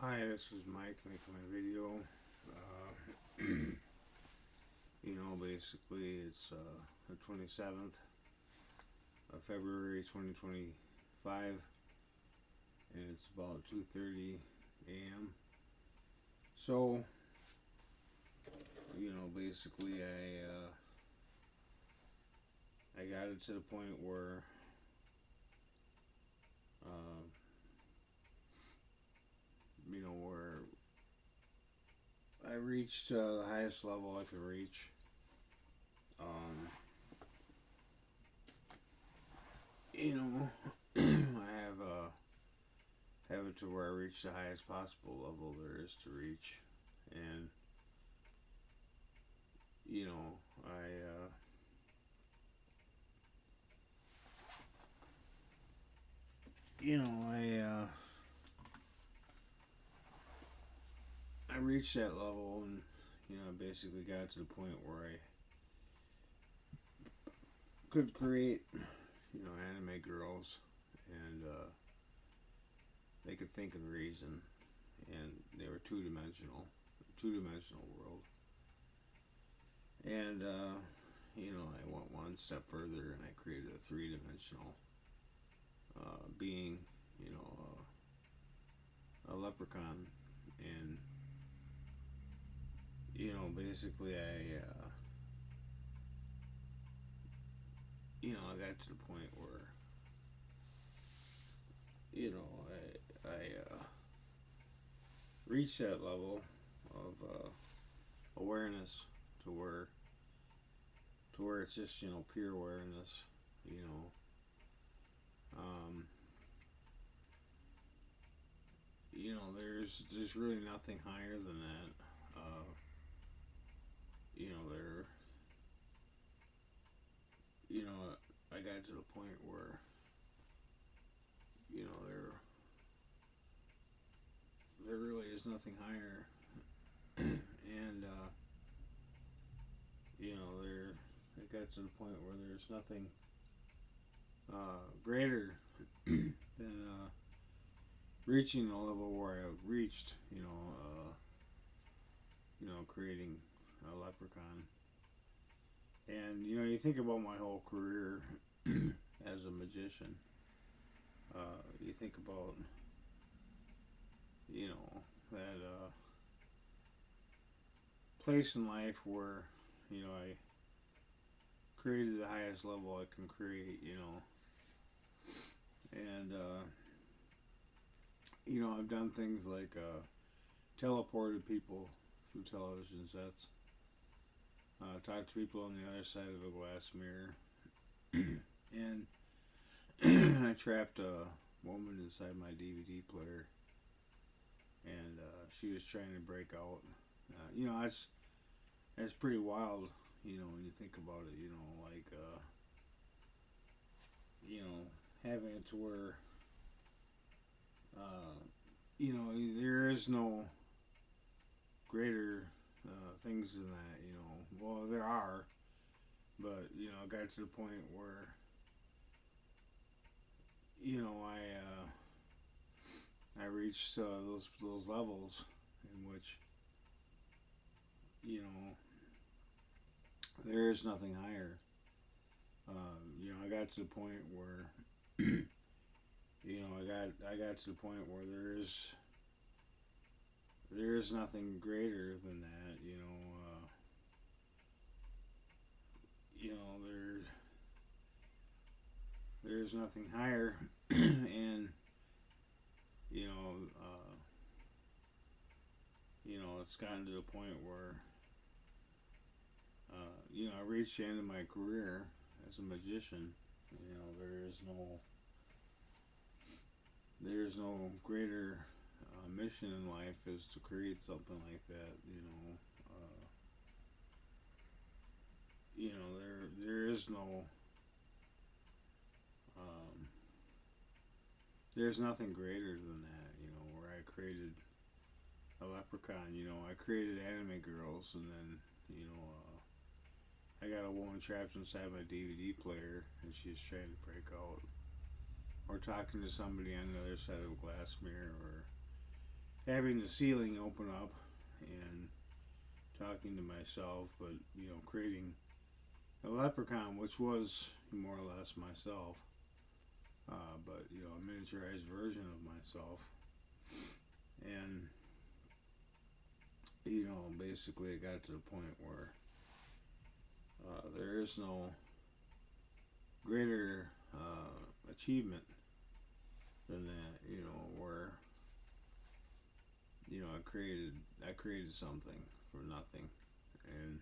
Hi, this is Mike making my video. Basically, it's the 27th of February 2025, and it's about 2:30 a.m. So, basically, I got it to the point where uh, where I reached the highest level I could reach. Um, I have it to where I reach the highest possible level there is to reach, and you know, I reached that level, and I basically got to the point where I could create, anime girls, and they could think and reason, and they were two dimensional world, and I went one step further, and I created a three-dimensional being, a leprechaun, and basically I got to the point where I reached that level of awareness to where it's just pure awareness. You know, um, there's really nothing higher than that. There, I got to the point where there really is nothing higher, and there I got to the point where there's nothing greater than reaching the level where I reached. Creating a leprechaun, and you think about my whole career as a magician. You think about that place in life where I created the highest level I can create. And I've done things like teleported people through television sets, talked to people on the other side of a glass mirror, and I trapped a woman inside my DVD player, and she was trying to break out. That's pretty wild. When you think about it. Like having it to where uh, there is no greater things than that. Well, there are, but I got to the point where I reached those levels in which you know there is nothing higher. I got to the point where I got to the point where there is nothing greater than that. There's nothing higher, and you know it's gotten to the point where I reached the end of my career as a magician. There is no greater mission in life is to create something like that. There is no um, there's nothing greater than that. Where I created a leprechaun. I created anime girls, and then I got a woman trapped inside my DVD player, and she's trying to break out, or talking to somebody on the other side of a glass mirror, or having the ceiling open up and talking to myself, but creating a leprechaun, which was more or less myself, but a miniaturized version of myself, and basically it got to the point where there is no greater achievement than that. Where I created something from nothing, and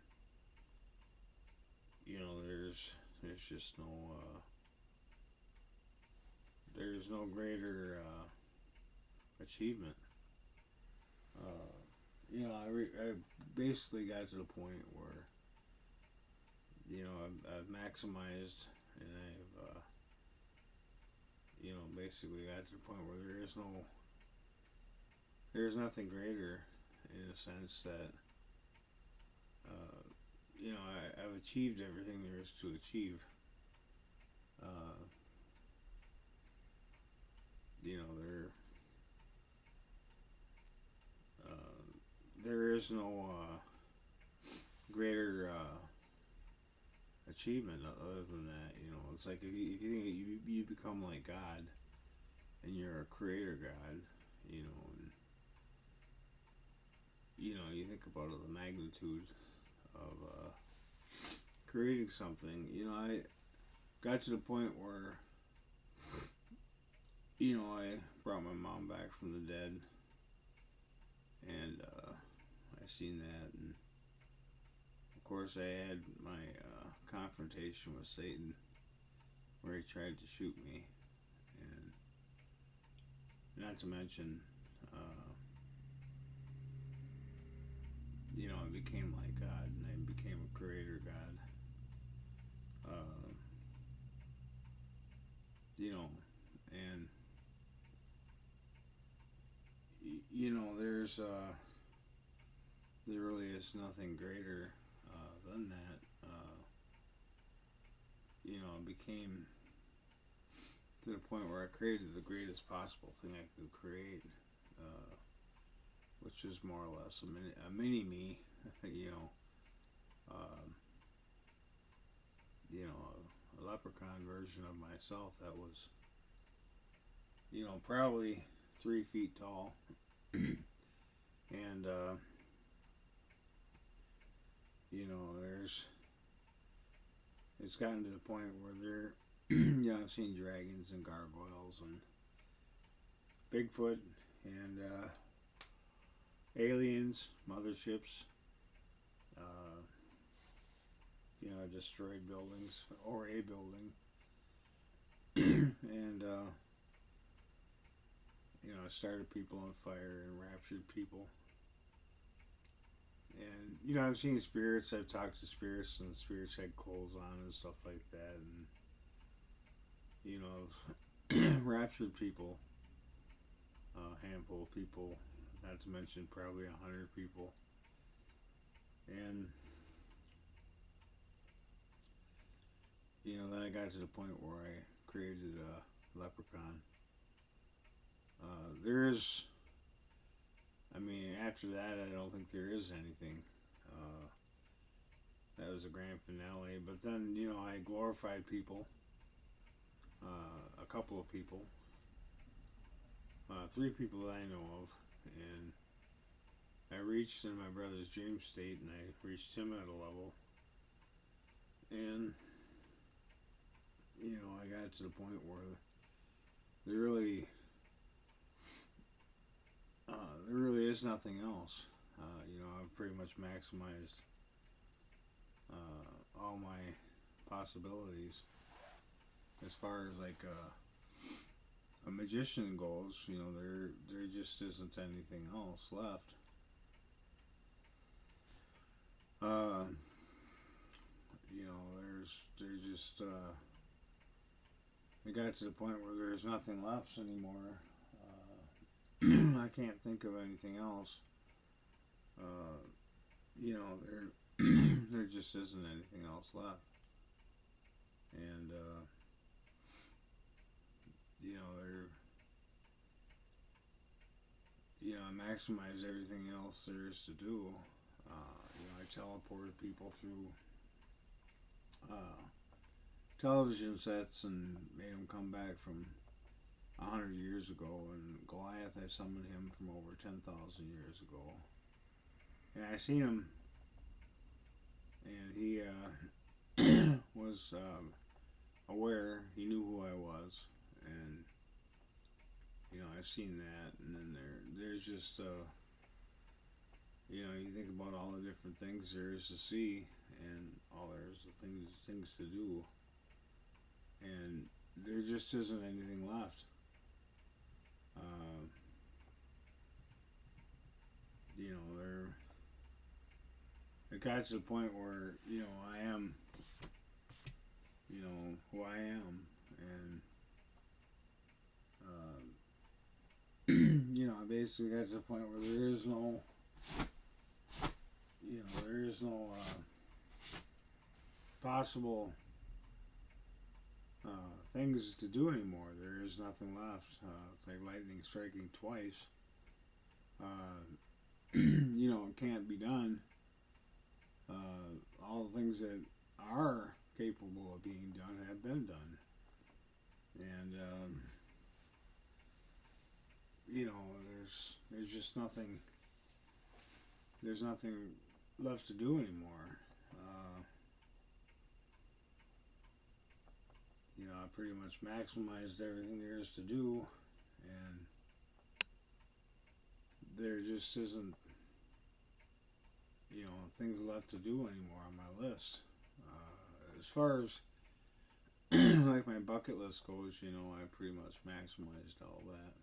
there's just no greater achievement. I basically got to the point where I've maximized, and I've basically got to the point where there's nothing greater, in a sense that I've achieved everything there is to achieve. Uh, there there is no greater achievement other than that. It's like if you think you become like God, and you're a creator God, and you think about the magnitude of creating something. I got to the point where I brought my mom back from the dead, and I seen that, and of course I had my confrontation with Satan, where he tried to shoot me, and not to mention, I became like God, and I became a creator God, and there really is nothing greater than that. It became to the point where I created the greatest possible thing I could create, which is more or less a mini me, um, a leprechaun version of myself that was, probably 3 feet tall, and there's it's gotten to the point where I've seen dragons and gargoyles and Bigfoot and aliens, motherships, uh, destroyed buildings or a building, and started people on fire and raptured people. And I've seen spirits. I've talked to spirits, and spirits had clothes on and stuff like that. And I've raptured people, a handful of people, not to mention probably 100 people. And then I got to the point where I created a leprechaun. After that, I don't think there is anything. That was a grand finale. But then, I glorified people, a couple of people, 3 people that I know of, and I reached in my brother's dream state, and I reached him at a level, and I got to the point where there really is nothing else. I've pretty much maximized all my possibilities as far as like a magician goes. There just isn't anything else left. There's just it got to the point where there's nothing left anymore. I can't think of anything else. There there just isn't anything else left, and there I maximize everything else there is to do. I teleported people through uh, television sets and made them come back from 100 years ago. And Goliath, I summoned him from over 10,000 years ago. And I seen him, and he was aware. He knew who I was, and I've seen that. And then there's just you think about all the different things there is to see, and all there's things to do, and there just isn't anything left. Uh, there it got to the point where I am who I am, and I basically got to the point where there is no possible things to do anymore. There is nothing left. It's like lightning striking twice. It can't be done. All the things that are capable of being done have been done, and there's just nothing. There's nothing left to do anymore. I pretty much maximized everything there is to do, and there just isn't, things left to do anymore on my list. As far as like my bucket list goes, I pretty much maximized all that.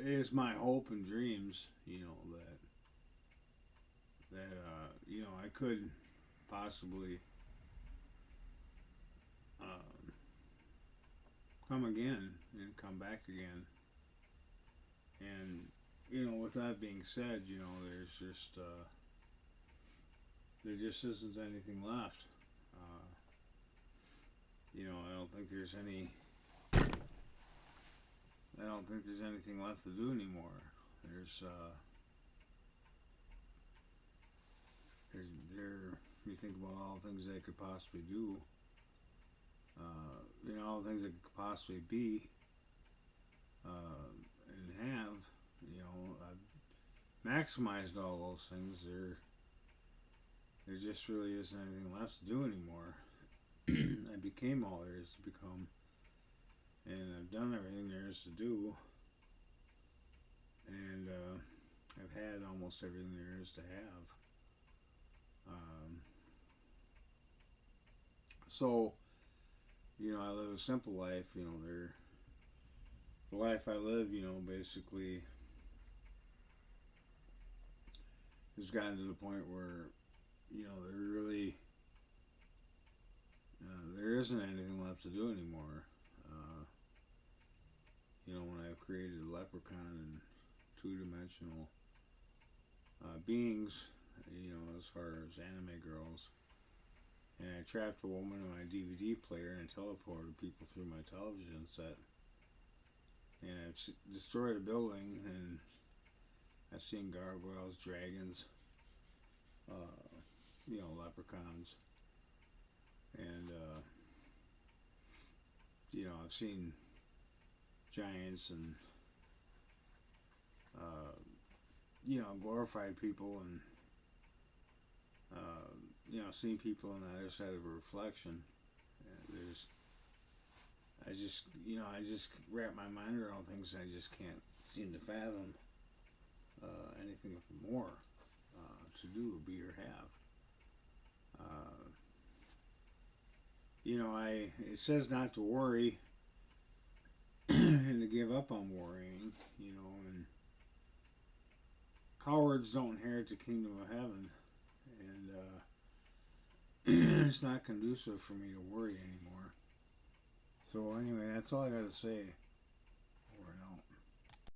It is my hope and dreams, that I could possibly come again and come back again. And with that being said, there just isn't anything left. I don't think there's anything left to do anymore. You think about all the things they could possibly do, all the things that could possibly be, and have, I've maximized all those things. There just really isn't anything left to do anymore. I became all there is to become, and I've done everything there is to do, and I've had almost everything there is to have. So, I live a simple life. The life I live, basically has gotten to the point where, there isn't anything left to do anymore. When I've created a leprechaun and two-dimensional beings, as far as anime girls, and I trapped a woman in my DVD player and teleported people through my television set, and I've destroyed a building, and I've seen gargoyles, dragons, leprechauns, and I've seen giants and glorified people, and seen people on the other side of a reflection. I just wrap my mind around things, and I just can't seem to fathom anything more to do, be, or have. It says not to worry and to give up on worrying, and cowards don't inherit the kingdom of heaven, and it's not conducive for me to worry anymore. So anyway, that's all I got to say.